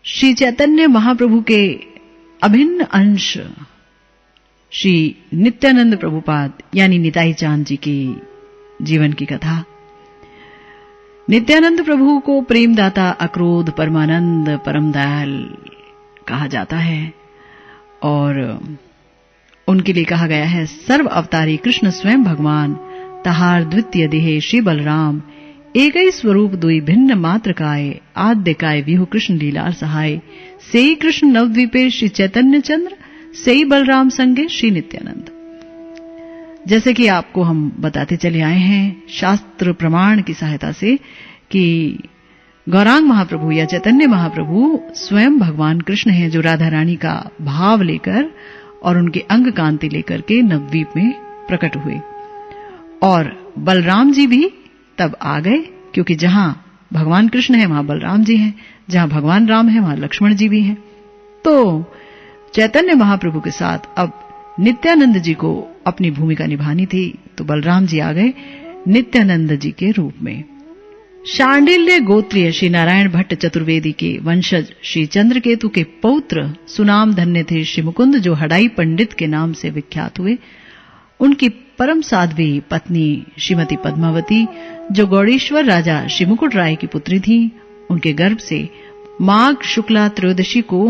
श्री चैतन्य महाप्रभु के अभिन्न अंश श्री नित्यानंद प्रभुपाद यानी निताई चांद जी की जीवन की कथा। नित्यानंद प्रभु को प्रेमदाता, अक्रोध, परमानंद, परम दयाल कहा जाता है और उनके लिए कहा गया है सर्व अवतारी कृष्ण स्वयं भगवान, तहार द्वितीय देहे श्री बलराम, एक ही स्वरूप दुई भिन्न मात्र काय, आद्य काय विहु कृष्ण लीलार सहाय, सेई कृष्ण नवद्वीपे श्री चैतन्य चंद्र, सेई बलराम संगे श्री नित्यानंद। जैसे कि आपको हम बताते चले आए हैं शास्त्र प्रमाण की सहायता से कि गौरांग महाप्रभु या चैतन्य महाप्रभु स्वयं भगवान कृष्ण हैं, जो राधा रानी का भाव लेकर और उनके अंग कांति लेकर के नवद्वीप में प्रकट हुए। और बलराम जी भी तब आ गए, क्योंकि जहां भगवान कृष्ण है वहां बलराम जी हैं, जहां भगवान राम है वहां लक्ष्मण जी भी हैं। तो चैतन्य महाप्रभु के साथ अब नित्यानंद जी को अपनी भूमिका निभानी थी, तो बलराम जी आ गए नित्यानंद जी के रूप में। शांडिल्य गोत्रीय श्री नारायण भट्ट चतुर्वेदी के वंशज श्री चंद्रकेतु के पौत्र सुनाम धन्य थे श्री मुकुंद, जो हडाई पंडित के नाम से विख्यात हुए। उनकी परम साध्वी पत्नी श्रीमती पद्मावती, जो गौड़ेश्वर राजा श्री मुकुट राय की पुत्री थी, उनके गर्भ से माघ शुक्ला त्रयोदशी को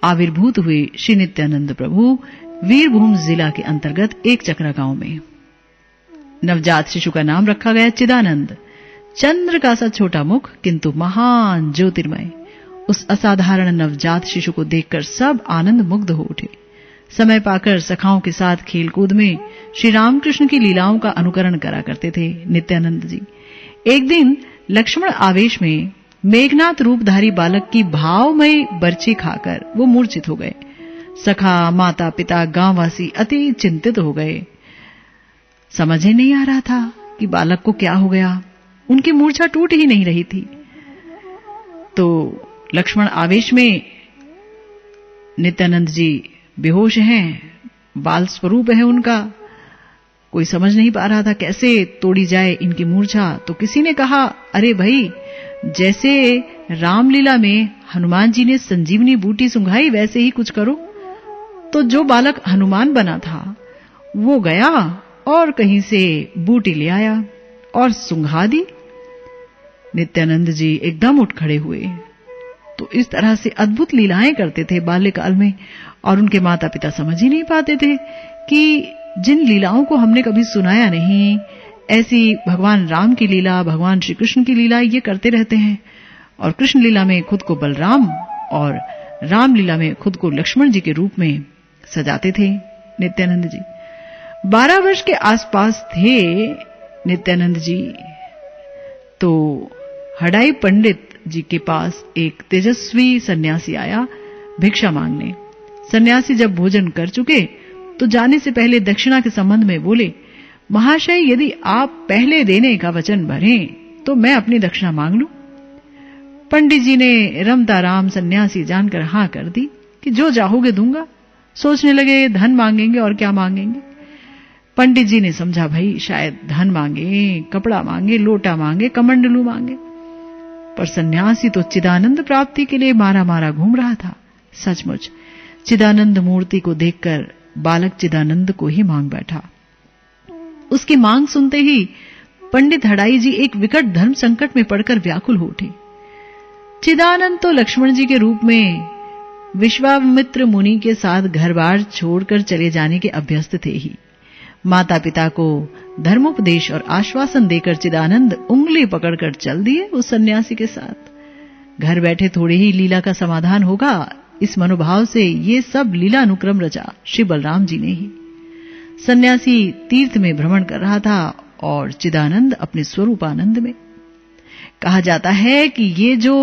आविर्भूत हुए श्री नित्यानंद प्रभु वीरभूम जिला के अंतर्गत एक चक्रा गांव में। नवजात शिशु का नाम रखा गया चिदानंद। चंद्र का सा छोटा मुख किंतु महान ज्योतिर्मय। उस असाधारण नवजात शिशु को देखकर सब आनंद मुग्ध हो उठे। समय पाकर सखाओं के साथ खेलकूद में श्री रामकृष्ण की लीलाओं का अनुकरण करा करते थे नित्यानंद जी। एक दिन लक्ष्मण आवेश में मेघनाथ रूपधारी बालक की भावमयी बर्छी खाकर वो मूर्छित हो गए। सखा, माता पिता, गांववासी अति चिंतित हो गए। समझ ही नहीं आ रहा था कि बालक को क्या हो गया। उनकी मूर्छा टूट ही नहीं रही थी। तो लक्ष्मण आवेश में नित्यानंद जी बेहोश हैं, बाल स्वरूप है उनका, कोई समझ नहीं पा रहा था कैसे तोड़ी जाए इनकी मूर्छा। तो किसी ने कहा, अरे भाई, जैसे रामलीला में हनुमान जी ने संजीवनी बूटी सुंघाई वैसे ही कुछ करो। तो जो बालक हनुमान बना था वो गया और कहीं से बूटी ले आया और सुंघा दी। नित्यानंद जी एकदम उठ खड़े हुए। तो इस तरह से अद्भुत लीलाएं करते थे बाल्यकाल में, और उनके माता पिता समझ ही नहीं पाते थे कि जिन लीलाओं को हमने कभी सुनाया नहीं, ऐसी भगवान राम की लीला, भगवान श्री कृष्ण की लीला ये करते रहते हैं। और कृष्ण लीला में खुद को बलराम और राम लीला में खुद को लक्ष्मण जी के रूप में सजाते थे नित्यानंद जी। 12 वर्ष के आसपास थे नित्यानंद जी, तो हडाई पंडित जी के पास एक तेजस्वी सन्यासी आया भिक्षा मांगने। सन्यासी जब भोजन कर चुके तो जाने से पहले दक्षिणा के संबंध में बोले, महाशय, यदि आप पहले देने का वचन भरें तो मैं अपनी दक्षिणा मांग लूं। पंडित जी ने रमता राम सन्यासी जानकर हां कर दी कि जो चाहोगे दूंगा। सोचने लगे धन मांगेंगे और क्या मांगेंगे। पंडित जी ने समझा भाई शायद धन मांगे, कपड़ा मांगे, लोटा मांगे, कमंडलू मांगे। पर सन्यासी तो चिदानंद प्राप्ति के लिए मारा मारा घूम रहा था। सचमुच चिदानंद मूर्ति को देखकर बालक चिदानंद को ही मांग बैठा। उसकी मांग सुनते ही पंडित हडाई जी एक विकट धर्म संकट में पड़कर व्याकुल हो उठे। चिदानंद तो लक्ष्मण जी के रूप में विश्वामित्र मुनि के साथ घर बार छोड़कर चले जाने के अभ्यस्त थे ही। माता पिता को धर्मोपदेश और आश्वासन देकर चिदानंद उंगली पकड़कर चल दिए उस सन्यासी के साथ। घर बैठे थोड़ी ही लीला का समाधान होगा, इस मनोभाव से ये सब लीला अनुक्रम रचा श्री बलराम जी ने ही। सन्यासी तीर्थ में भ्रमण कर रहा था और चिदानंद अपने स्वरूपानंद में। कहा जाता है कि ये जो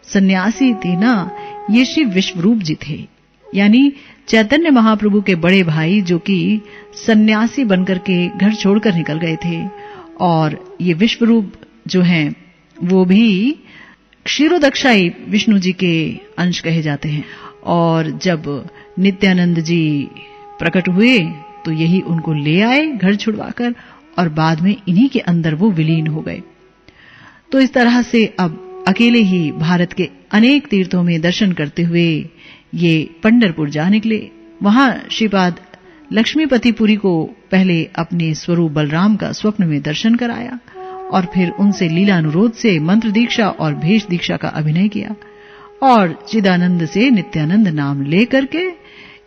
सन्यासी थे ना, ये श्री विश्वरूप जी थे, यानी चैतन्य महाप्रभु के बड़े भाई, जो कि सन्यासी बनकर के घर छोड़कर निकल गए थे। और ये विश्वरूप जो हैं वो भी क्षीरोदक्षाई विष्णु जी के अंश कहे जाते हैं। और जब नित्यानंद जी प्रकट हुए तो यही उनको ले आए घर छुड़वाकर, और बाद में इन्हीं के अंदर वो विलीन हो गए। तो इस तरह से अब अकेले ही भारत के अनेक तीर्थों में दर्शन करते हुए ये पंढरपुर जा निकले। वहां श्रीपाद लक्ष्मीपतिपुरी को पहले अपने स्वरूप बलराम का स्वप्न में दर्शन कराया और फिर उनसे लीलानुरोध से मंत्र दीक्षा और भेष दीक्षा का अभिनय किया और चिदानंद से नित्यानंद नाम लेकर के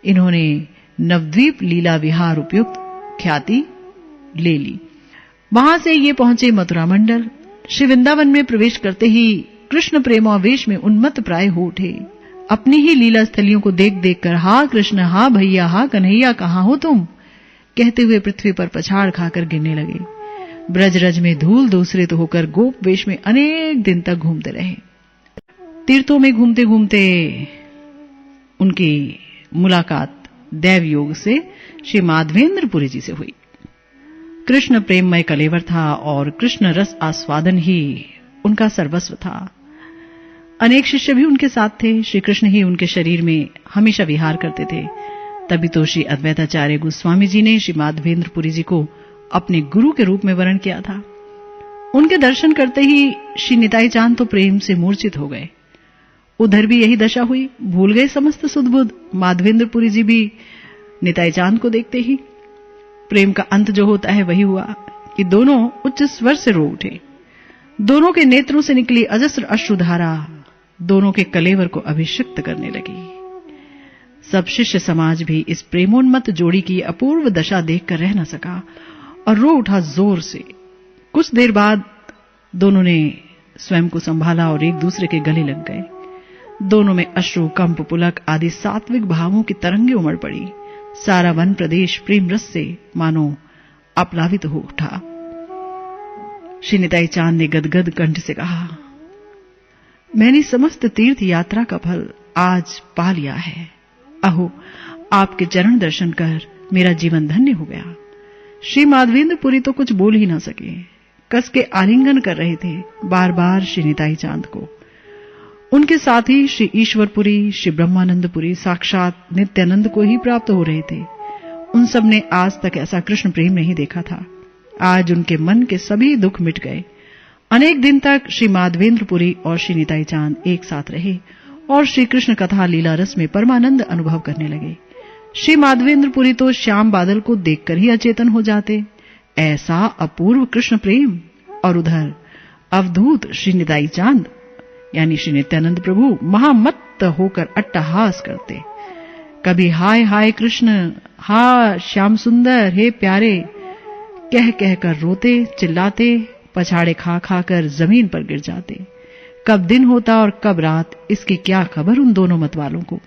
इन्होंने नवद्वीप लीला विहार उपयुक्त ख्याति ले ली। वहां से ये पहुंचे मथुरा मंडल। श्री वृंदावन में प्रवेश करते ही कृष्ण प्रेमावेश में उन्मत्त प्राय हो उठे। अपनी ही लीला स्थलियों को देख देख कर हा कृष्ण, हा भैया, हा कन्हैया, कहां हो तुम कहते हुए पृथ्वी पर पछाड़ खाकर गिरने लगे। ब्रजरज में धूल दूसरे तो होकर गोप वेश में अनेक दिन तक घूमते रहे। तीर्थों में घूमते घूमते उनकी मुलाकात दैव योग से श्री माधवेंद्रपुरी जी से हुई। कृष्ण प्रेममय कलेवर था और कृष्ण रस आस्वादन ही उनका सर्वस्व था। अनेक शिष्य भी उनके साथ थे। श्री कृष्ण ही उनके शरीर में हमेशा विहार करते थे। तभी तो श्री अद्वैताचार्य गोस्वामी जी ने श्री माधवेंद्रपुरी जी को अपने गुरु के रूप में वर्ण किया था। उनके दर्शन करते ही श्री निताई चांद तो प्रेम से मूर्छित हो गए। उधर भी यही दशा हुई, भूल गए समस्त सुध-बुध। माधवेंद्रपुरी जी भी निताई चांद को देखते ही प्रेम का अंत जो होता है वही हुआ कि दोनों उच्च स्वर से रो उठे। दोनों के नेत्रों से निकली अजस्र अश्रुधारा दोनों के कलेवर को अभिषिक्त करने लगी। सब शिष्य समाज भी इस प्रेमोन्मत्त जोड़ी की अपूर्व दशा देखकर रह न सका और रो उठा जोर से। कुछ देर बाद दोनों ने स्वयं को संभाला और एक दूसरे के गले लग गए। दोनों में अश्रु, कंप, पुलक आदि सात्विक भावों की तरंगे उमड़ पड़ी। सारा वन प्रदेश प्रेम रस से मानो आप्लावित हो उठा। श्री निताई चांद ने गदगद कंठ से कहा, मैंने समस्त तीर्थ यात्रा का फल आज पा लिया है। अहो, आपके चरण दर्शन कर मेरा जीवन धन्य हो गया। श्री माधवेंद्रपुरी तो कुछ बोल ही ना सके, कस के आलिंगन कर रहे थे बार बार श्री निताई चांद को। उनके साथ ही श्री ईश्वरपुरी, श्री ब्रह्मानंदपुरी साक्षात नित्यानंद को ही प्राप्त हो रहे थे। उन सब ने आज तक ऐसा कृष्ण प्रेम नहीं देखा था। आज उनके मन के सभी दुख मिट गए। अनेक दिन तक श्री माधवेंद्रपुरी और श्री निताई चांद एक साथ रहे और श्री कृष्ण कथा लीला रस में परमानंद अनुभव करने लगे। श्री माधवेंद्रपुरी तो श्याम बादल को देखकर ही अचेतन हो जाते, ऐसा अपूर्व कृष्ण प्रेम। और उधर अवधूत श्री निताई चांद यानी श्री नित्यानंद प्रभु महामत्त होकर अट्टहास करते। कभी हाय हाय कृष्ण, हा श्याम सुंदर, हे प्यारे कह कहकर रोते, चिल्लाते, पछाड़े खा खाकर जमीन पर गिर जाते। कब दिन होता और कब रात, इसकी क्या खबर उन दोनों मतवालों को।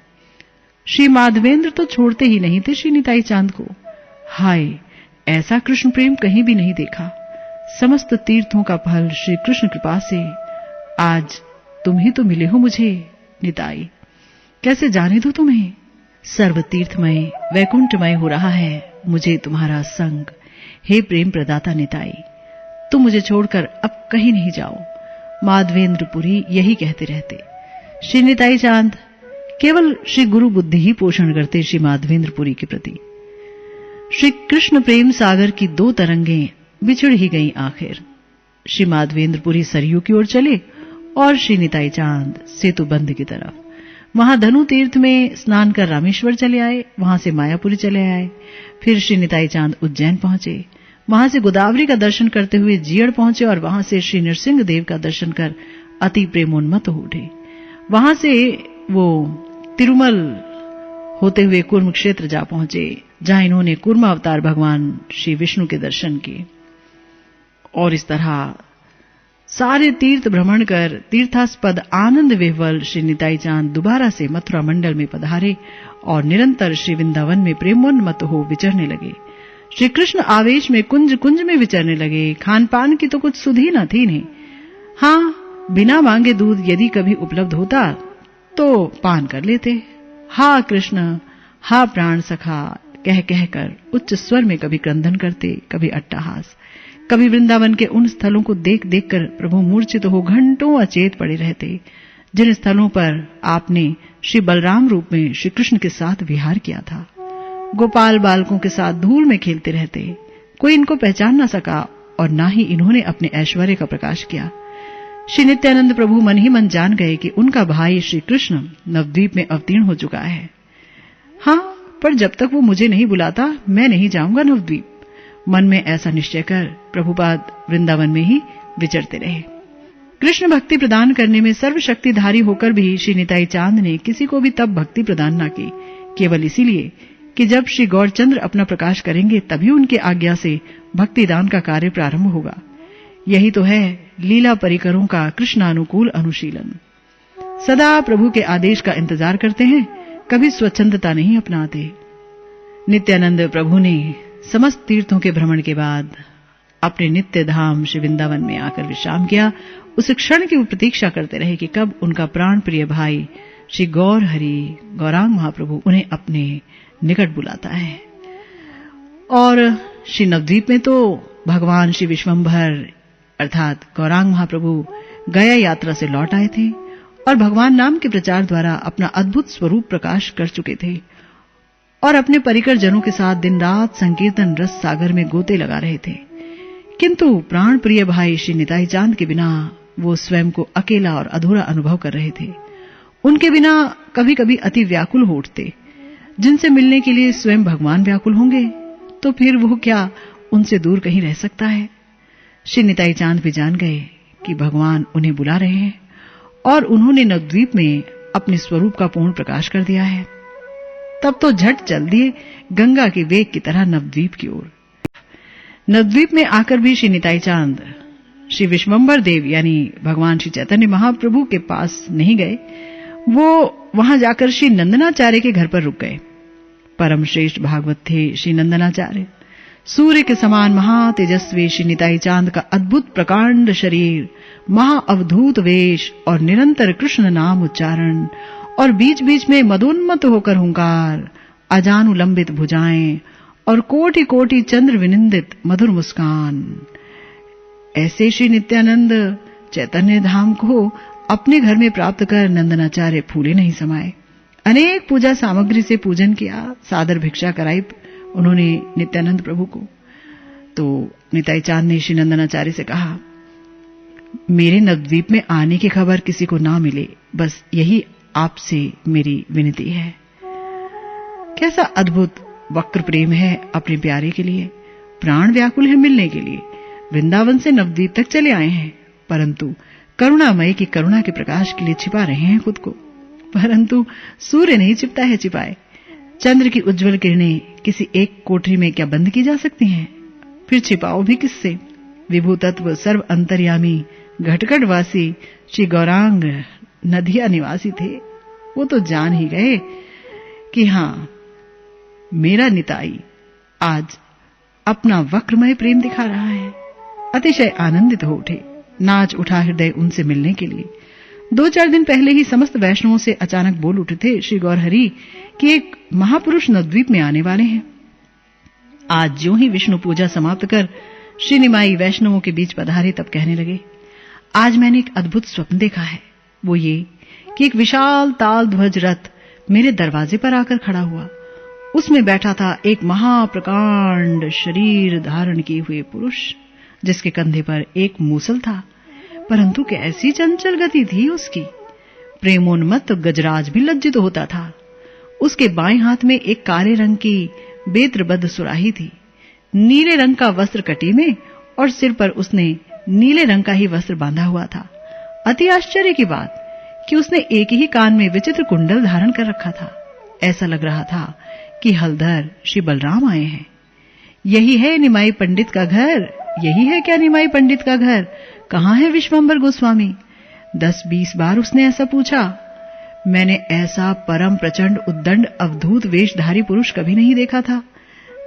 श्री माधवेंद्र तो छोड़ते ही नहीं थे श्री निताई चांद को। हाय, ऐसा कृष्ण प्रेम कहीं भी नहीं देखा। समस्त तीर्थों का फल श्री कृष्ण कृपा से आज तुम ही तो मिले हो मुझे निताई। कैसे जाने दो तुम्हें। सर्व तीर्थमय वैकुंठमय हो रहा है मुझे तुम्हारा संग। हे प्रेम प्रदाता निताई, तुम मुझे छोड़कर अब कहीं नहीं जाओ। माधवेंद्रपुरी यही कहते रहते। श्री निताई चांद केवल श्री गुरु बुद्धि ही पोषण करते श्री माधवेंद्रपुरी के प्रति। श्री कृष्ण प्रेम सागर की दो तरंगें बिछड़ ही गईं आखिर। श्री माधवेंद्रपुरी सरयू की ओर चले और श्री निताई चांद सेतुबंध की तरफ। वहां धनु तीर्थ में स्नान कर रामेश्वर चले आए, वहां से मायापुरी चले आए। फिर श्री निताई चांद उज्जैन पहुंचे, वहां से गोदावरी का दर्शन करते हुए जीयड़ पहुंचे और वहां से श्री नृसिंह देव का दर्शन कर अति प्रेमोन्मत्त हो उठे। वहां से वो तिरुमल होते हुए कुर्म क्षेत्र जा पहुंचे, जहां इन्होंने कुर्म अवतार भगवान श्री विष्णु के दर्शन किए। और इस तरह सारे तीर्थ भ्रमण कर तीर्थास्पद आनंद विह्वल श्री निताई चांद दोबारा से मथुरा मंडल में पधारे और निरंतर श्री वृंदावन में प्रेमोन्मत्त हो विचरने लगे। श्री कृष्ण आवेश में कुंज कुंज में विचरने लगे। खान पान की तो कुछ सुध ही न थी इन्हें। हाँ, बिना मांगे दूध यदि कभी उपलब्ध होता तो पान कर लेते। हा कृष्ण, हा प्राण सखा कह कहकर उच्च स्वर में कभी क्रंदन करते, कभी अट्टहास। कभी वृंदावन के उन स्थलों को देख देख कर प्रभु मूर्छित हो घंटों अचेत पड़े रहते, जिन स्थलों पर आपने श्री बलराम रूप में श्री कृष्ण के साथ विहार किया था। गोपाल बालकों के साथ धूल में खेलते रहते। कोई इनको पहचान न सका और न ही इन्होंने अपने ऐश्वर्य का प्रकाश किया। श्री नित्यानंद प्रभु मन ही मन जान गए कि उनका भाई श्री कृष्ण नवद्वीप में अवतीर्ण हो चुका है। हाँ, पर जब तक वो मुझे नहीं बुलाता मैं नहीं जाऊंगा नवद्वीप। मन में ऐसा निश्चय कर प्रभुपाद वृंदावन में ही विचरते रहे। कृष्ण भक्ति प्रदान करने में सर्वशक्तिधारी होकर भी श्री निताई चांद ने किसी को भी तब भक्ति प्रदान न की, केवल इसीलिए कि जब श्री गौरचंद्र अपना प्रकाश करेंगे तभी उनके आज्ञा से भक्ति दान का कार्य प्रारंभ होगा। यही तो है लीला परिकरों का कृष्णानुकूल अनुशीलन। सदा प्रभु के आदेश का इंतजार करते हैं, कभी स्वच्छंदता नहीं अपनाते। नित्यानंद प्रभु ने समस्त तीर्थों के भ्रमण के बाद अपने नित्य धाम श्री वृंदावन में आकर विश्राम किया। उस क्षण की वो प्रतीक्षा करते रहे कि कब उनका प्राण प्रिय भाई श्री गौर हरि गौरांग महाप्रभु उन्हें अपने निकट बुलाता है। और श्री नवद्वीप में तो भगवान श्री विश्वंभर अर्थात गौरांग महाप्रभु गया यात्रा से लौट आए थे और भगवान नाम के प्रचार द्वारा अपना अद्भुत स्वरूप प्रकाश कर चुके थे और अपने परिकर जनों के साथ दिन रात संकीर्तन रस सागर में गोते लगा रहे थे। किंतु प्राण प्रिय भाई श्री निताई चांद के बिना वो स्वयं को अकेला और अधूरा अनुभव कर रहे थे। उनके बिना कभी कभी अति व्याकुल हो उठते। जिनसे मिलने के लिए स्वयं भगवान व्याकुल होंगे तो फिर वो क्या उनसे दूर कहीं रह सकता है। श्री निताई चांद भी जान गए कि भगवान उन्हें बुला रहे हैं और उन्होंने नवद्वीप में अपने स्वरूप का पूर्ण प्रकाश कर दिया है। तब तो झट चल दिए गंगा के वेग की तरह नवद्वीप की ओर। नवद्वीप में आकर भी श्री निताई चांद श्री विश्वंभर देव यानी भगवान श्री चैतन्य महाप्रभु के पास नहीं गए। वो वहां जाकर श्री नंदनाचार्य के घर पर रुक गए। परम श्रेष्ठ भागवत थे श्री नंदनाचार्य। सूर्य के समान महातेजस्वी श्री निताई चांद का अद्भुत प्रकांड शरीर, महाअवधूत वेश और निरंतर कृष्ण नाम उच्चारण और बीच बीच में मदोन्मत्त होकर हुंकार, अजानुलंबित भुजाएं और कोटि कोटि चंद्र विनिंदित मधुर मुस्कान। ऐसे श्री नित्यानंद चैतन्य धाम को अपने घर में प्राप्त कर नंदनाचार्य फूले नहीं समाये। अनेक पूजा सामग्री से पूजन किया, सादर भिक्षा कराई उन्होंने नित्यानंद प्रभु को। तो निताई चांद ने श्री नंदनाचार्य से कहा, मेरे नवद्वीप में आने की खबर किसी को ना मिले, बस यही आपसे मेरी विनती है। कैसा अद्भुत वक्र प्रेम है अपने प्यारे के लिए। प्राण व्याकुल है मिलने के लिए। वृंदावन से नवद्वीप तक चले आए हैं, परंतु करुणामय की करुणा के प्रकाश के लिए छिपा रहे हैं खुद को। परंतु सूर्य नहीं छिपता है छिपाए। चंद्र की उज्जवल किरणें किसी एक कोठरी में क्या बंद की जा सकती हैं? फिर छिपाओ भी किससे? विभू तत्व सर्व अंतर्यामी घटघटवासी श्री गौरांग नदिया निवासी थे। वो तो जान ही गए कि हां, मेरा निताई आज अपना वक्रमय प्रेम दिखा रहा है। अतिशय आनंदित हो उठे, नाच उठा हृदय उनसे मिलने के लिए। 2-4 दिन पहले ही समस्त वैष्णवों से अचानक बोल उठे थे श्री गौरहरि कि एक महापुरुष नवद्वीप में आने वाले हैं। आज ज्यों ही विष्णु पूजा समाप्त कर श्री निमाई वैष्णवों के बीच पधारे तब कहने लगे, आज मैंने एक अद्भुत स्वप्न देखा है। वो ये कि एक विशाल ताल ध्वज रथ मेरे दरवाजे पर आकर खड़ा हुआ। उसमें बैठा था एक महाप्रकांड शरीर धारण किए हुए पुरुष, जिसके कंधे पर एक मूसल था। परंतु कैसी चंचल गति थी उसकी। प्रेमोन्मत्त गजराज भी लज्जित होता था। उसके बाएं हाथ में एक काले रंग की बेत्रबद्ध सुराही थी। नीले रंग का वस्त्र कटी में और सिर पर उसने नीले रंग का ही वस्त्र बांधा हुआ था। अति आश्चर्य की बात कि उसने एक ही कान में विचित्र कुंडल धारण कर रखा था। ऐसा लग रहा था कि हलधर श्री बलराम आए हैं। यही है निमाई पंडित का घर। यही है क्या निमाई पंडित का घर? कहाँ है विश्वंभर गोस्वामी? 10-20 बार उसने ऐसा पूछा। मैंने ऐसा परम प्रचंड उद्दंड अवधूत वेशधारी पुरुष कभी नहीं देखा था।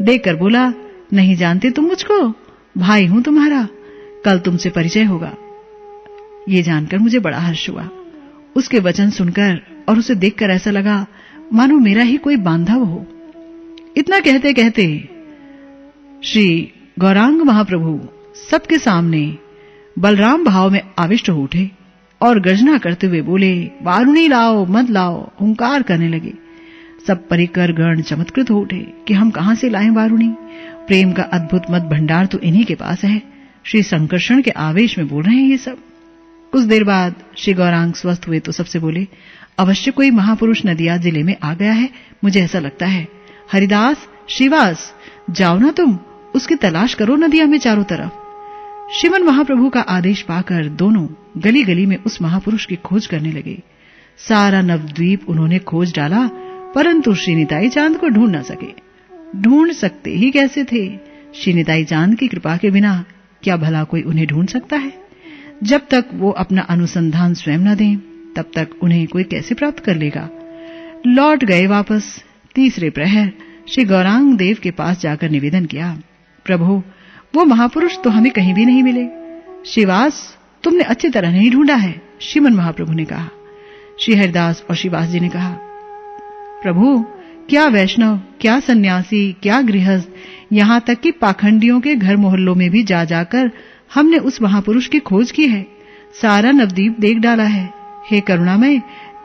देखकर बोला, नहीं जानते तुम मुझको? भाई हूं तुम्हारा, कल तुमसे परिचय होगा। ये जानकर मुझे बड़ा हर्ष हुआ। उसके वचन सुनकर और उसे देखकर ऐसा लगा मानो मेरा ही कोई बांधव हो। इतना कहते कहते श्री गौरांग महाप्रभु सबके सामने बलराम भाव में आविष्ट हो उठे और गर्जना करते हुए बोले, वारुणी लाओ मत लाओ, हुंकार करने लगे। सब परिकर गण चमत्कृत हो उठे कि हम कहां से लाएं वारुणी। प्रेम का अद्भुत मत भंडार तो इन्हीं के पास है। श्री संकर्षण के आवेश में बोल रहे हैं ये सब। कुछ देर बाद श्री गौरांग स्वस्थ हुए तो सबसे बोले, अवश्य कोई महापुरुष नदिया जिले में आ गया है, मुझे ऐसा लगता है। हरिदास, श्रीवास, जाओ ना तुम, उसकी तलाश करो नदिया में चारों तरफ। श्रीमन महाप्रभु का आदेश पाकर दोनों गली गली में उस महापुरुष की खोज करने लगे। सारा नवद्वीप उन्होंने खोज डाला, परंतु श्री निताई चांद को ढूंढ न सके। ढूंढ सकते ही कैसे थे? श्री निताई चांद की कृपा के बिना क्या भला कोई उन्हें ढूंढ सकता है? जब तक वो अपना अनुसंधान स्वयं न दें, तब तक उन्हें कोई कैसे प्राप्त कर लेगा? लौट गए वापस। तीसरे प्रहर श्री गौरांग देव के पास जाकर निवेदन किया, प्रभु, वो महापुरुष तो हमें कहीं भी नहीं मिले। श्रीवास, तुमने अच्छी तरह नहीं ढूंढा है, श्रीमन महाप्रभु ने कहा। श्री हरिदास और श्रीवास जी ने कहा, प्रभु, क्या वैष्णव, क्या सन्यासी, क्या गृहस्थ, यहां तक कि पाखंडियों के घर मोहल्लों में भी जा जाकर हमने उस महापुरुष की खोज की है। सारा नवद्वीप देख डाला है। हे करुणामय,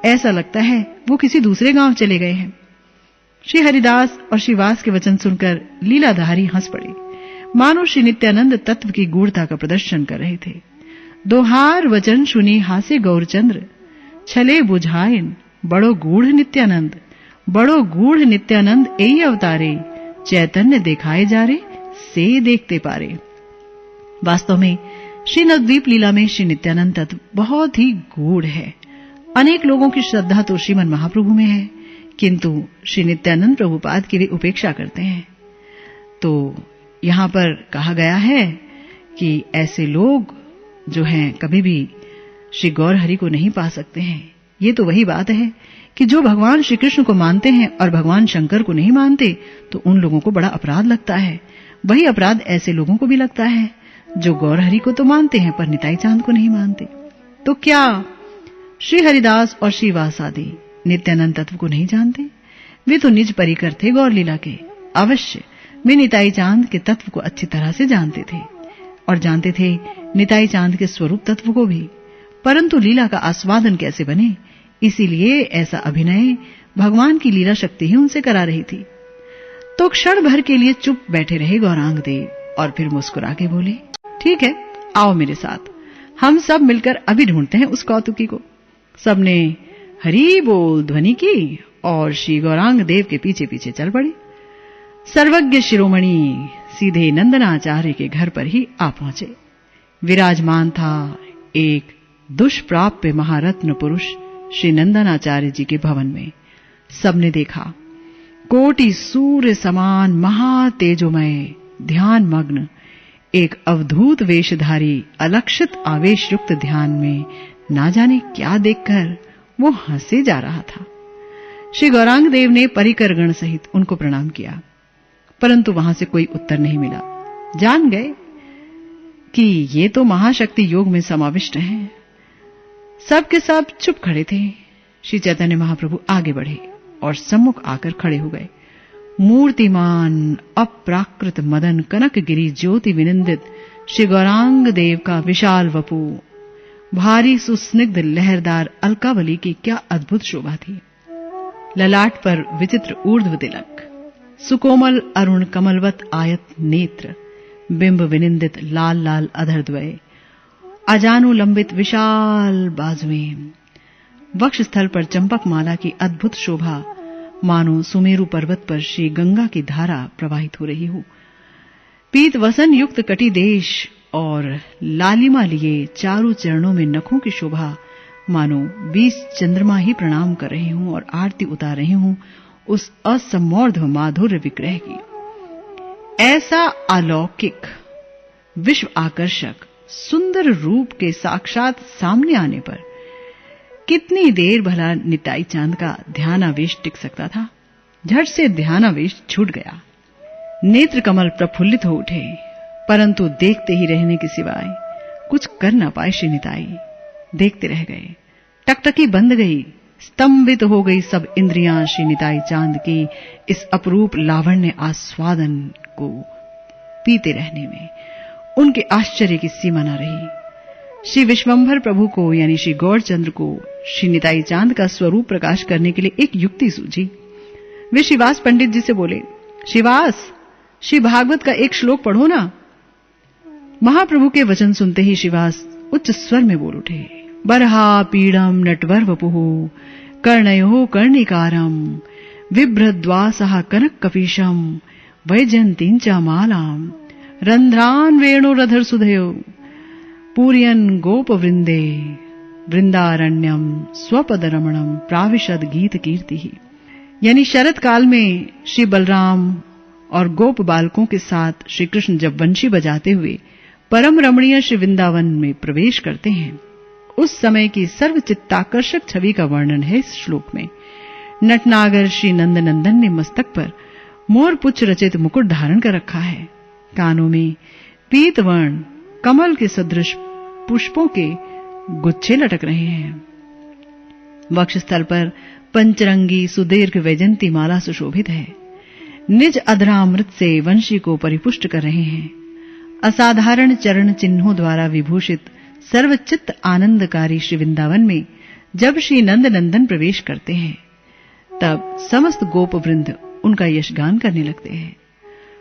ऐसा लगता है वो किसी दूसरे गांव चले गए हैं। श्री हरिदास और श्रीवास के वचन सुनकर लीलाधारी हंस पड़े, मानो श्री नित्यानंद तत्व की गूढ़ता का प्रदर्शन कर रहे थे। दोहार वचन सुनी हासे गौरचंद्र, छले बुझायन बड़ो गूढ़ नित्यानंद, बड़ो गूढ़ नित्यानंद एई अवतारे, चैतन्य दिखाए जा रे से देखते पारे। वास्तव में श्री नवद्वीप लीला में श्री नित्यानंद तत्व बहुत ही गूढ़ है। अनेक लोगों की श्रद्धा तो श्रीमन महाप्रभु में है, किंतु श्री नित्यानंद प्रभुपाद की वे उपेक्षा करते हैं। तो यहां पर कहा गया है कि ऐसे लोग जो हैं कभी भी श्री गौर हरि को नहीं पा सकते हैं। ये तो वही बात है कि जो भगवान श्री कृष्ण को मानते हैं और भगवान शंकर को नहीं मानते, तो उन लोगों को बड़ा अपराध लगता है। वही अपराध ऐसे लोगों को भी लगता है जो गौर हरि को तो मानते हैं पर निताई चांद को नहीं मानते। तो क्या श्री हरिदास और श्रीवास आदि नित्यानंद तत्व को नहीं जानते? वे तो निज परिकर थे गौर लीला के। अवश्य वे निताई चांद के तत्व को अच्छी तरह से जानते थे और जानते थे निताई चांद के स्वरूप तत्व को भी, परंतु लीला का आस्वादन कैसे बने, इसीलिए ऐसा अभिनय भगवान की लीला शक्ति ही उनसे करा रही थी। तो क्षण भर के लिए चुप बैठे रहे गौरांग देव और फिर मुस्कुरा के बोले, ठीक है, आओ मेरे साथ, हम सब मिलकर अभी ढूंढते हैं उस कौतुकी को। सबने हरि बोल ध्वनि की और श्री गौरांग देव के पीछे पीछे चल पड़े। सर्वज्ञ शिरोमणि सीधे नंदनाचार्य के घर पर ही आ पहुंचे। विराजमान था एक दुष्प्राप्य महारत्न पुरुष श्री नंदनाचार्य जी के भवन में। सबने देखा कोटि सूर्य समान महातेजोमय ध्यान मग्न एक अवधूत वेशधारी अलक्षित आवेश युक्त ध्यान में ना जाने क्या देखकर वो हंसे जा रहा था। श्री गौरांग देव ने परिकरगण सहित उनको प्रणाम किया, परंतु वहां से कोई उत्तर नहीं मिला। जान गए कि ये तो महाशक्ति योग में समाविष्ट हैं। सब के सब चुप खड़े थे। श्री चैतन्य महाप्रभु आगे बढ़े और सम्मुख आकर खड़े हो गए। मूर्तिमान अप्राकृत मदन कनक गिरी ज्योति विनिंदित श्री गौरांग देव का विशाल वपु, भारी सुस्निग्ध लहरदार अलकावली की क्या अद्भुत शोभा थी। ललाट पर विचित्र ऊर्ध्व तिलक, सुकोमल अरुण कमलवत आयत नेत्र, बिंब विनिंदित लाल लाल अधरद्वय, अजानुलंबित विशाल बाजुएं, वक्षस्थल पर चंपक माला की अद्भुत शोभा, मानो सुमेरु पर्वत पर श्री गंगा की धारा प्रवाहित हो रही हो। पीत वसन युक्त कटी देश और लालिमा लिए चारों चरणों में नखों की शोभा, मानो 20 चंद्रमा ही प्रणाम कर रहे हूं और आरती उतार रहे हूं उस असमौर्ध माधुर्य विग्रह की। ऐसा अलौकिक विश्व आकर्षक सुंदर रूप के साक्षात सामने आने पर कितनी देर भला निताई चांद का ध्यानावेश टिक सकता था। झट से ध्यानावेश छूट गया। नेत्र कमल प्रफुल्लित हो उठे, परंतु देखते ही रहने के सिवाय कुछ कर न पाए श्री निताई। देखते रह गए। टकटकी बंद गई, स्तंभित हो गई सब इंद्रियां श्री निताई चांद की इस अपरूप लावण्य आस्वादन को पीते रहने में। उनके आश्चर्य की सीमा न रही। श्री विश्वंभर प्रभु को यानी श्री गौरचंद्र को श्री निताई चांद का स्वरूप प्रकाश करने के लिए एक युक्ति सूझी। वे श्रीवास पंडित जी से बोले, श्रीवास, श्री भागवत का एक श्लोक पढ़ो ना। महाप्रभु के वचन सुनते ही श्रीवास उच्च स्वर में बोल उठे, बरहा पीडम नटवर वपुः कर्णयो कर्णिकारम बिभ्रद्वासः कनक कपीशम वैजयंतीं च मालाम रंध्रान वेणुरधर सुधयो पूर्यन गोप वृंदे वृंदारण्यम स्वपद रमणम प्राविशद गीत कीर्ति। यानी शरद काल में श्री बलराम और गोप बालकों के साथ श्री कृष्ण जब बंशी बजाते हुए परम रमणीय श्री वृंदावन में प्रवेश करते हैं, उस समय की सर्वचित्ताकर्षक छवि का वर्णन है इस श्लोक में। नटनागर श्री नंदनंदन ने मस्तक पर मोरपुच्छ रचित मुकुट धारण कर रखा है, कानों में पीत वर्ण कमल के सदृश पुष्पों के गुच्छे लटक रहे हैं, वक्षस्थल पर पंचरंगी सुदीर्घ वैजंती माला सुशोभित है, निज अधरामृत से वंशी को परिपुष्ट कर रहे हैं। असाधारण चरण चिन्हों द्वारा विभूषित सर्वचित्त आनंदकारी श्री वृंदावन में जब श्री नंदनंदन प्रवेश करते हैं, तब समस्त गोप वृंद उनका यशगान करने लगते हैं।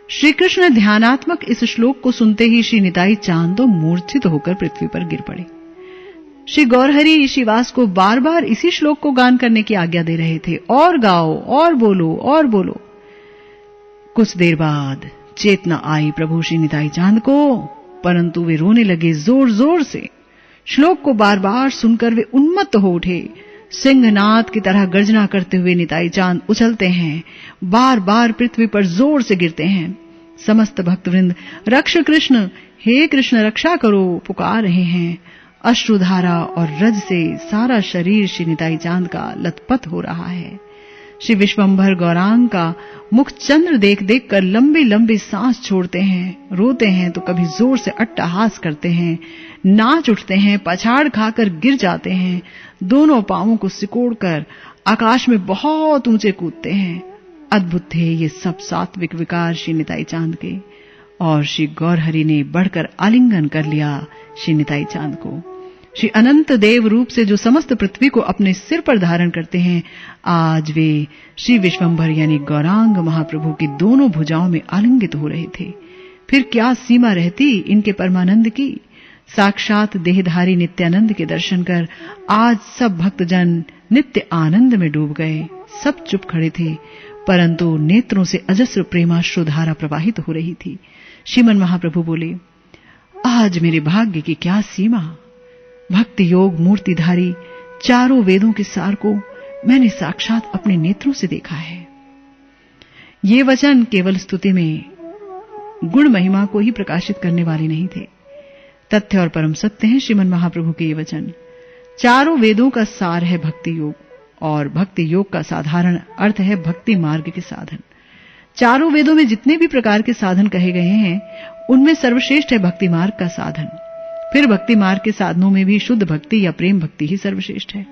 श्री कृष्ण ध्यानात्मक इस श्लोक को सुनते ही श्री निताई चांद तो मूर्छित होकर पृथ्वी पर गिर पड़े। श्री गौरहरि श्रीवास को बार बार इसी श्लोक को गान करने की आज्ञा दे रहे थे, और गाओ, और बोलो, और बोलो। कुछ देर बाद चेतना आई प्रभु श्री निताई चांद को, परंतु वे रोने लगे जोर जोर से। श्लोक को बार बार सुनकर वे उन्मत्त हो उठे। सिंहनाद की तरह गर्जना करते हुए निताई चांद उछलते हैं, बार बार पृथ्वी पर जोर से गिरते हैं। समस्त भक्तवृंद रक्ष कृष्ण, हे कृष्ण रक्षा करो पुकार रहे हैं। अश्रुधारा और रज से सारा शरीर श्री निताई चांद का लथपथ हो रहा है। श्री विश्वंभर गौरांग का मुख चंद्र देख देख कर लंबी लंबी सांस छोड़ते हैं, रोते हैं तो कभी जोर से अट्टहास करते हैं, नाच उठते हैं, पछाड़ खाकर गिर जाते हैं, दोनों पांवों को सिकोड़कर आकाश में बहुत ऊंचे कूदते हैं। अद्भुत थे ये सब सात्विक विकार श्री निताई चांद के, और श्री गौरहरि ने बढ़कर आलिंगन कर लिया श्री निताई चांद को। श्री अनंत देव रूप से जो समस्त पृथ्वी को अपने सिर पर धारण करते हैं, आज वे श्री विश्वंभर यानी गौरांग महाप्रभु की दोनों भुजाओं में आलिंगित हो रहे थे। फिर क्या सीमा रहती इनके परमानंद की। साक्षात देहधारी नित्यानंद के दर्शन कर आज सब भक्तजन नित्य आनंद में डूब गए। सब चुप खड़े थे, परंतु नेत्रों से अजस्र प्रेमाश्रुधारा प्रवाहित हो रही थी। श्रीमन महाप्रभु बोले, आज मेरे भाग्य की क्या सीमा। भक्ति योग मूर्तिधारी चारों वेदों के सार को मैंने साक्षात अपने नेत्रों से देखा है। ये वचन केवल स्तुति में गुण महिमा को ही प्रकाशित करने वाले नहीं थे, तथ्य और परम सत्य हैं श्रीमन महाप्रभु के ये वचन। चारों वेदों का सार है भक्ति योग, और भक्ति योग का साधारण अर्थ है भक्ति मार्ग के साधन। चारों वेदों में जितने भी प्रकार के साधन कहे गए हैं, उनमें सर्वश्रेष्ठ है भक्ति मार्ग का साधन। फिर भक्ति मार्ग के साधनों में भी शुद्ध भक्ति या प्रेम भक्ति ही सर्वश्रेष्ठ है।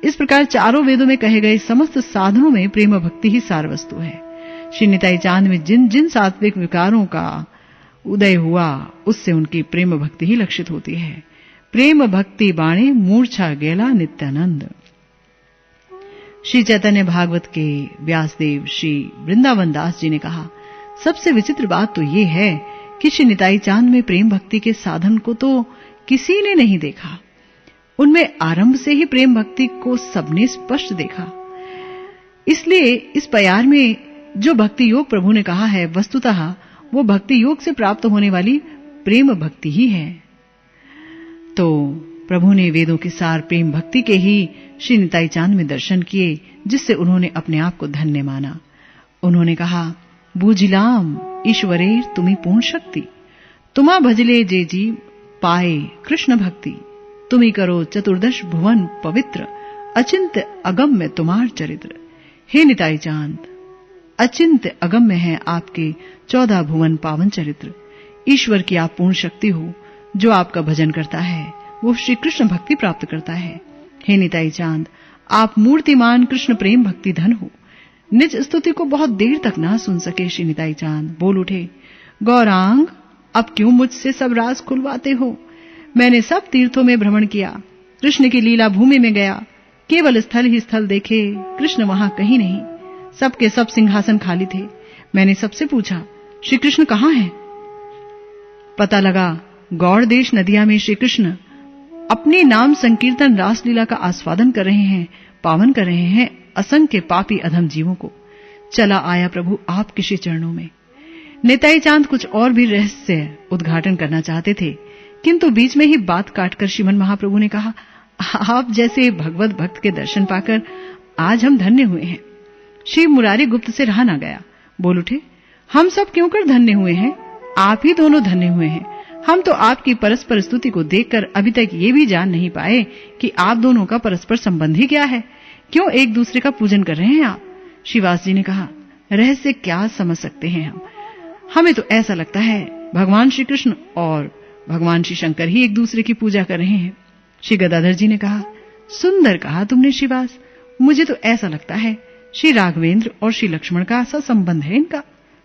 इस प्रकार चारों वेदों में कहे गए समस्त साधनों में प्रेम भक्ति ही सार वस्तु है। श्री निताई चांद में जिन जिन सात्विक विकारों का उदय हुआ, उससे उनकी प्रेम भक्ति ही लक्षित होती है। प्रेम भक्ति बाणे मूर्छा गेला नित्यानंद। श्री चैतन्य भागवत के व्यासदेव श्री वृंदावन दास जी ने कहा, सबसे विचित्र बात तो ये है कि श्री निताई चांद में प्रेम भक्ति के साधन को तो किसी ने नहीं देखा। उनमें आरंभ से ही प्रेम भक्ति को सबने स्पष्ट देखा। इसलिए इस प्यार में जो भक्ति योग प्रभु ने कहा है, वस्तुतः वो भक्ति योग से प्राप्त होने वाली प्रेम भक्ति ही है। तो प्रभु ने वेदों के सार प्रेम भक्ति के ही श्री निताई चांद में दर्शन किए, जिससे उन्होंने अपने आप को धन्य माना। उन्होंने कहा, बूझिलाम ईश्वरेर तुम्ही पूर्ण शक्ति, तुमा भजले जे जी पाए कृष्ण भक्ति, तुम्ही करो चतुर्दश भुवन पवित्र, अचिंत्य अगम्य तुम्हार चरित्र। हे निताई चांद, अचिंत्य अगम्य है आपके 14 भुवन पावन चरित्र। ईश्वर की आप पूर्ण शक्ति हो। जो आपका भजन करता है वो श्री कृष्ण भक्ति प्राप्त करता है। हे निताई चांद, आप मूर्तिमान कृष्ण प्रेम भक्ति धन हो। निज स्तुति को बहुत देर तक ना सुन सके श्री निताई चांद बोल उठे, गौरांग, अब क्यों मुझसे सब राज खुलवाते हो? मैंने सब तीर्थों में भ्रमण किया, कृष्ण की लीला भूमि में गया, केवल स्थल ही स्थल देखे, कृष्ण वहां कहीं नहीं। सबके सब सिंहासन खाली थे। मैंने सबसे पूछा, श्री कृष्ण कहाँ हैं? पता लगा गौड़ देश नदिया में श्री कृष्ण अपने नाम संकीर्तन रासलीला का आस्वादन कर रहे हैं, पावन कर रहे हैं असंख्य पापी अधम जीवों को। चला आया प्रभु आपके श्री चरणों में। निताई चांद कुछ और भी रहस्य उद्घाटन करना चाहते थे, किंतु बीच में ही बात काटकर श्रीमन महाप्रभु ने कहा, आप जैसे भगवत भक्त के दर्शन पाकर आज हम धन्य हुए हैं। श्री मुरारी गुप्त से रहा ना गया, बोल उठे, हम सब क्यों कर धन्य हुए हैं, आप ही दोनों धन्य हुए हैं। हम तो आपकी परस्पर स्तुति को देखकर अभी तक ये भी जान नहीं पाए कि आप दोनों का परस्पर संबंध ही क्या है, क्यों एक दूसरे का पूजन कर रहे हैं आप। श्रीवास जी ने कहा, रहस्य क्या समझ सकते हैं हम, हमें तो ऐसा लगता है भगवान श्री कृष्ण और भगवान श्री शंकर ही एक दूसरे की पूजा कर रहे हैं। श्री गदाधर जी ने कहा, सुंदर कहा तुमने श्रीवास, मुझे तो ऐसा लगता है श्री राघवेंद्र और श्री लक्ष्मण का ऐसा संबंध है इनका।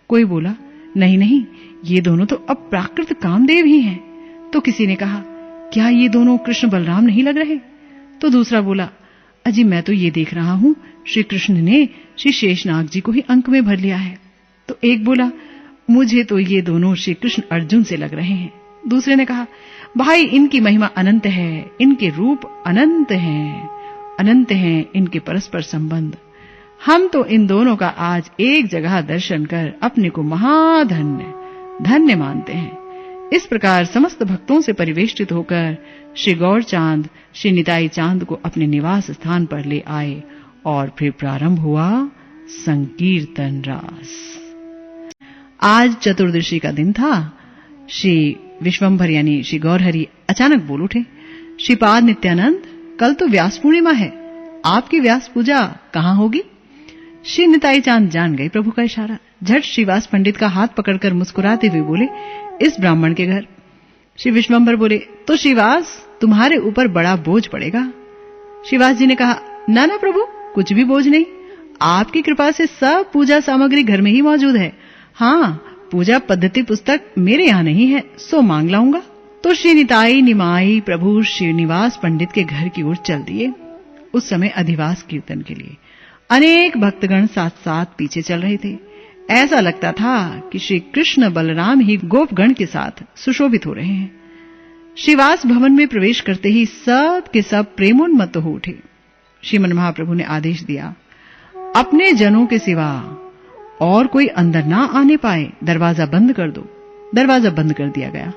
कोई बोला, नहीं नहीं, ये दोनों तो अप्राकृत कामदेव ही हैं। तो किसी ने कहा, क्या ये दोनों कृष्ण बलराम नहीं लग रहे? तो दूसरा बोला, अजी मैं तो ये देख रहा हूं श्री कृष्ण ने श्री शेषनाग जी को ही अंक में भर लिया है। तो एक बोला, मुझे तो ये दोनों श्री कृष्ण अर्जुन से लग रहे हैं। दूसरे ने कहा, भाई इनकी महिमा अनंत है, इनके रूप अनंत हैं इनके परस्पर संबंध। हम तो इन दोनों का आज एक जगह दर्शन कर अपने को धन्य मानते हैं। इस प्रकार समस्त भक्तों से परिवेष्टित होकर श्री गौर चांद श्री निताई चांद को अपने निवास स्थान पर ले आए और फिर प्रारंभ हुआ संकीर्तन रास। आज चतुर्दशी का दिन था। श्री विश्वंभर यानी श्री गौरहरि अचानक बोल उठे, श्रीपाद नित्यानंद, कल तो व्यास पूर्णिमा है, आपकी व्यास पूजा कहाँ होगी? श्री निताई चांद जान गए प्रभु का इशारा। झट श्रीवास पंडित का हाथ पकड़कर मुस्कुराते हुए बोले, इस ब्राह्मण के घर। श्री विश्वंभर बोले, तो श्रीवास तुम्हारे ऊपर बड़ा बोझ पड़ेगा। श्रीवास जी ने कहा, ना ना प्रभु, कुछ भी बोझ नहीं, आपकी कृपा से सब पूजा सामग्री घर में ही मौजूद है। हाँ, पूजा पद्धति पुस्तक मेरे यहाँ नहीं है, सो मांग लाऊंगा। तो श्री निताई निमाई प्रभु श्रीनिवास पंडित के घर की ओर चल दिए। उस समय अधिवास कीर्तन के लिए अनेक भक्तगण साथ साथ पीछे चल रहे थे। ऐसा लगता था कि श्री कृष्ण बलराम ही गोपगण के साथ सुशोभित हो रहे हैं। श्रीवास भवन में प्रवेश करते ही सब के सब प्रेमोन्मत्त हो उठे। श्रीमन महाप्रभु ने आदेश दिया, अपने जनों के सिवा और कोई अंदर ना आने पाए, दरवाजा बंद कर दो। दरवाजा बंद कर दिया गया।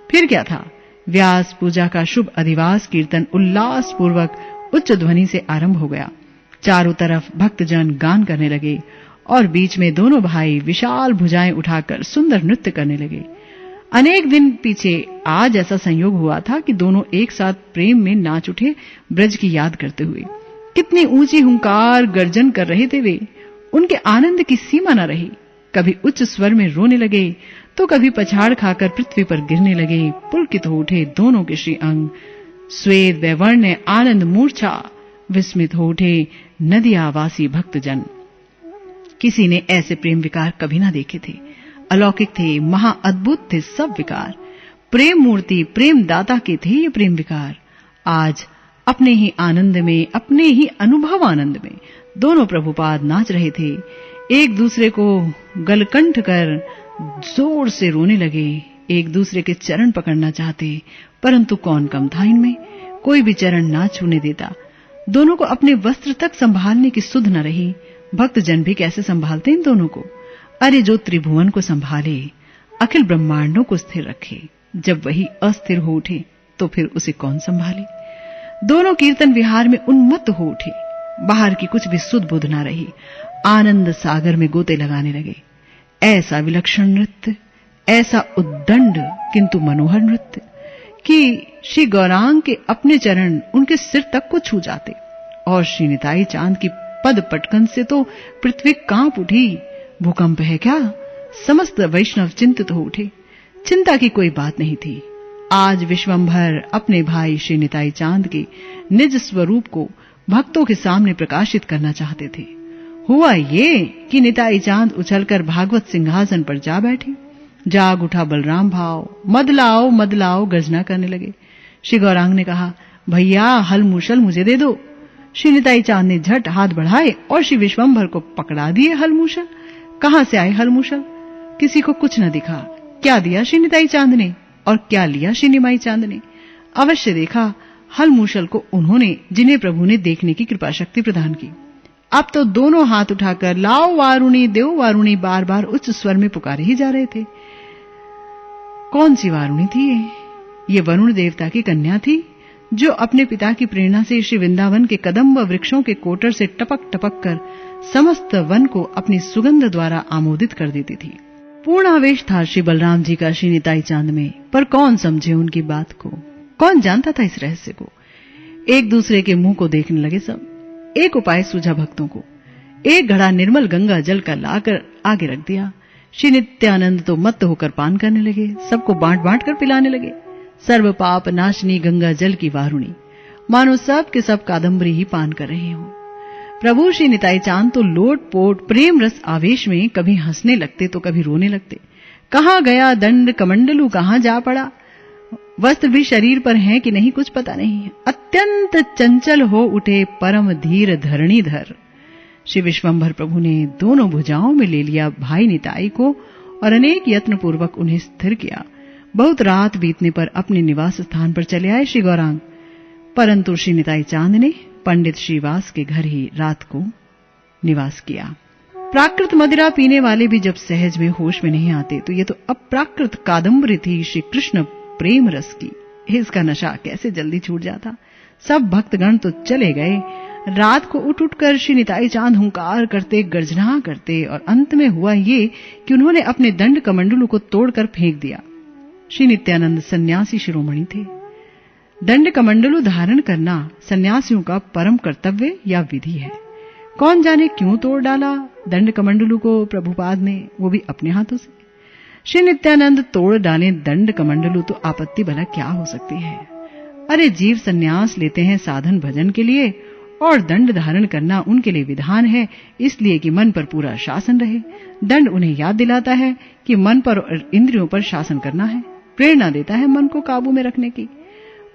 फिर क्या था, व्यास पूजा का शुभ अधिवास कीर्तन उल्लास पूर्वक उच्च ध्वनि से आरंभ हो गया। चारों तरफ भक्तजन गान करने लगे और बीच में दोनों भाई विशाल भुजाएं उठाकर सुंदर नृत्य करने लगे। अनेक दिन पीछे आज ऐसा संयोग हुआ था कि दोनों एक साथ प्रेम में नाच उठे, ब्रज की याद करते हुए। कितनी ऊंची हुंकार गर्जन कर रहे थे वे, उनके आनंद की सीमा न रही। कभी उच्च स्वर में रोने लगे तो कभी पछाड़ खाकर पृथ्वी पर गिरने लगे। पुलकित हो उठे दोनों के श्री अंग। श्वेत वैवर्ण आनंद मूर्छा विस्मित हो उठे नदियावासी भक्तजन। किसी ने ऐसे प्रेम विकार कभी ना देखे थे। अलौकिक थे, महा अद्भुत थे सब विकार। प्रेम मूर्ति प्रेम दाता के थे ये प्रेम विकार। आज अपने ही आनंद में, अपने ही अनुभव आनंद में दोनों प्रभुपाद नाच रहे थे। एक दूसरे को गलकंठ कर जोर से रोने लगे। एक दूसरे के चरण पकड़ना चाहते, परंतु कौन कम था इनमें, कोई भी चरण ना छूने देता। दोनों को अपने वस्त्र तक संभालने की सुध न रही। भक्तजन भी कैसे संभालते इन दोनों को? अरे जो त्रिभुवन को संभाले, अखिल ब्रह्मांडों को स्थिर रखे, जब वही अस्थिर हो उठे तो फिर उसे कौन संभाले? दोनों कीर्तन विहार में उन्मत्त हो उठे। बाहर की कुछ भी सुध बुध न रही। आनंद सागर में गोते लगाने लगे। ऐसा विलक्षण नृत्य, ऐसा उद्दंड किंतु मनोहर नृत्य कि श्री गौरांग के अपने चरण उनके सिर तक को छू जाते और श्री निताई चांद की पद पटकन से तो पृथ्वी कांप उठी। भूकंप है क्या? समस्त वैष्णव चिंतित हो उठे। चिंता की कोई बात नहीं थी। आज विश्वंभर अपने भाई श्री निताई चांद के निज स्वरूप को भक्तों के सामने प्रकाशित करना चाहते थे। हुआ ये कि निताई चांद उछलकर भागवत सिंहासन पर जा बैठे। जाग उठा बलराम भाव, मदलाओ मदलाओ गर्जना करने लगे। श्री गौरांग ने कहा, भैया हल मूसल मुझे दे दो। श्री निताई चांद ने झट हाथ बढ़ाए और श्री विश्वंभर को पकड़ा दिए हल मूसल। कहां से आए हल मूसल? किसी को कुछ न दिखा। क्या दिया श्री निताई चांद ने और क्या लिया श्री निमाई चांद ने? अवश्य देखा हल मूषल को उन्होंने, जिन्हें प्रभु ने देखने की कृपा शक्ति प्रदान की। अब तो दोनों हाथ उठाकर लाओ वारुणी, देव वारुणी बार बार उच्च स्वर में पुकारे ही जा रहे थे। कौन सी वारुणी थी ये वरुण देवता की कन्या थी, जो अपने पिता की प्रेरणा से श्री वृंदावन के कदम्ब वृक्षों के कोटर से टपक टपक कर समस्त वन को अपनी सुगंध द्वारा आमोदित कर देती थी। पूर्ण आवेश था श्री बलराम जी का श्री निताई चांद में, पर कौन समझे उनकी बात को, कौन जानता था इस रहस्य को। एक दूसरे के मुंह को देखने लगे सब। एक उपाय सूझा भक्तों को। एक घड़ा निर्मल गंगा जल का लाकर आगे रख दिया। श्री नित्यानंद तो मत्त होकर पान करने लगे, सबको बांट बांट कर पिलाने लगे। सर्व पाप नाशनी गंगा जल की वारुणी, मानो सब के सब कादम्बरी ही पान कर रहे हो। प्रभु श्री निताई चांद तो लोटपोट प्रेम रस आवेश में कभी हंसने लगते तो कभी रोने लगते। कहाँ गया दंड कमंडलू, कहाँ जा पड़ा, वस्त्र भी शरीर पर है कि नहीं कुछ पता नहीं है। अत्यंत चंचल हो उठे परम धीर धरणीधर। श्री विश्वंभर प्रभु ने दोनों भुजाओं में ले लिया भाई निताई को और अनेक यत्न पूर्वक उन्हें स्थिर किया। बहुत रात बीतने पर अपने निवास स्थान पर चले आए श्री गौरांग, परंतु श्री निताई चांद ने पंडित श्रीवास के घर ही रात को निवास किया। प्राकृत मदिरा पीने वाले भी जब सहज में होश में नहीं आते, तो ये तो अप्राकृत कादम्बरी थी श्री कृष्ण प्रेम रस की। इसका नशा कैसे जल्दी छूट जाता। सब भक्तगण तो चले गए। रात को उठ उठकर श्री निताई चांद हुंकार करते, गर्जना करते, और अंत में हुआ ये कि उन्होंने अपने दंड कमंडलू को तोड़कर फेंक दिया। श्री नित्यानंद सन्यासी शिरोमणि थे। दंड कमंडलू धारण करना सन्यासियों का परम कर्तव्य या विधि है। कौन जाने क्यों तोड़ डाला दंड कमंडलू को प्रभुपाद ने, वो भी अपने हाथों से। श्री नित्यानंद तोड़ डाले दंड कमंडलू तो आपत्ति भला क्या हो सकती है। अरे जीव सन्यास लेते हैं साधन भजन के लिए, और दंड धारण करना उनके लिए विधान है, इसलिए कि मन पर पूरा शासन रहे। दंड उन्हें याद दिलाता है कि मन पर और इंद्रियों पर शासन करना है, प्रेरणा देता है मन को काबू में रखने की।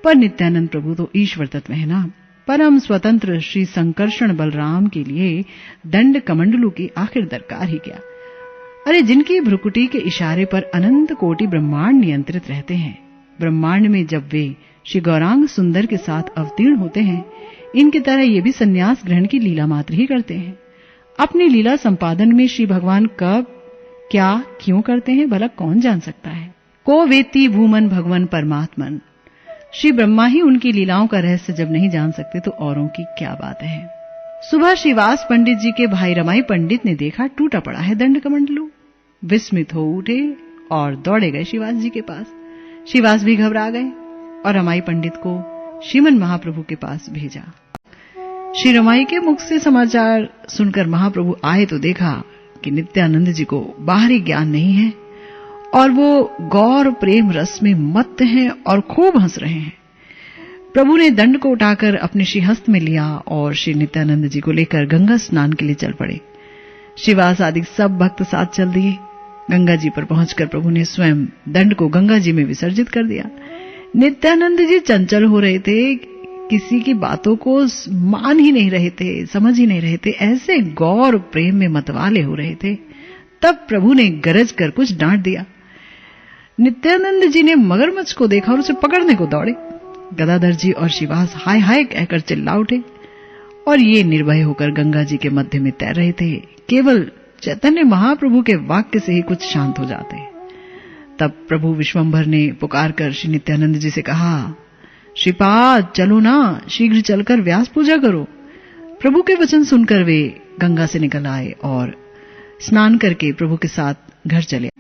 पर नित्यानंद प्रभु तो ईश्वर तत्व है ना। परम स्वतंत्र श्री संकर्षण बलराम के लिए दंड कमंडलू की आखिर दरकार ही क्या। अरे जिनकी भ्रुकुटी के इशारे पर अनंत कोटि ब्रह्मांड नियंत्रित रहते हैं, ब्रह्मांड में जब वे श्री गौरांग सुंदर के साथ अवतीर्ण होते हैं, इनकी तरह ये भी संन्यास ग्रहण की लीला मात्र ही करते हैं। अपनी लीला संपादन में श्री भगवान कब क्या क्यों करते हैं भला कौन जान सकता है। को वेत्ति भूमन भगवन परमात्मन। श्री ब्रह्मा ही उनकी लीलाओं का रहस्य जब नहीं जान सकते तो औरों की क्या बात है। सुबह श्रीवास पंडित जी के भाई रमाई पंडित ने देखा टूटा पड़ा है दंड कमंडलू। विस्मित हो उठे और दौड़े गए श्रीवास जी के पास। श्रीवास भी घबरा गए और रमाई पंडित को श्रीमन महाप्रभु के पास भेजा। श्री रमाई के मुख से समाचार सुनकर महाप्रभु आए तो देखा कि नित्यानंद जी को बाहरी ज्ञान नहीं है और वो गौर प्रेम रस में मत्त हैं और खूब हंस रहे हैं। प्रभु ने दंड को उठाकर अपने श्रीहस्त में लिया और श्री नित्यानंद जी को लेकर गंगा स्नान के लिए चल पड़े। श्रीवास आदि सब भक्त साथ चल दिए। गंगा जी पर पहुंचकर प्रभु ने स्वयं दंड को गंगा जी में विसर्जित कर दिया। नित्यानंद जी चंचल हो रहे थे, किसी की बातों को मान ही नहीं रहे थे, समझ ही नहीं रहे थे, ऐसे गौर प्रेम में मतवाले हो रहे थे। तब प्रभु ने गरज कर कुछ डांट दिया। नित्यानंद जी ने मगरमच्छ को देखा और उसे पकड़ने को दौड़े। गदाधर जी और श्रीवास हाय हाय कहकर चिल्ला उठे और ये निर्भय होकर गंगा जी के मध्य में तैर रहे थे। केवल चैतन्य महाप्रभु के वाक्य से ही कुछ शांत हो जाते। तब प्रभु विश्वंभर ने पुकार कर श्री नित्यानंद जी से कहा, श्रीपाद चलो ना, शीघ्र चलकर व्यास पूजा करो। प्रभु के वचन सुनकर वे गंगा से निकल आए और स्नान करके प्रभु के साथ घर चले।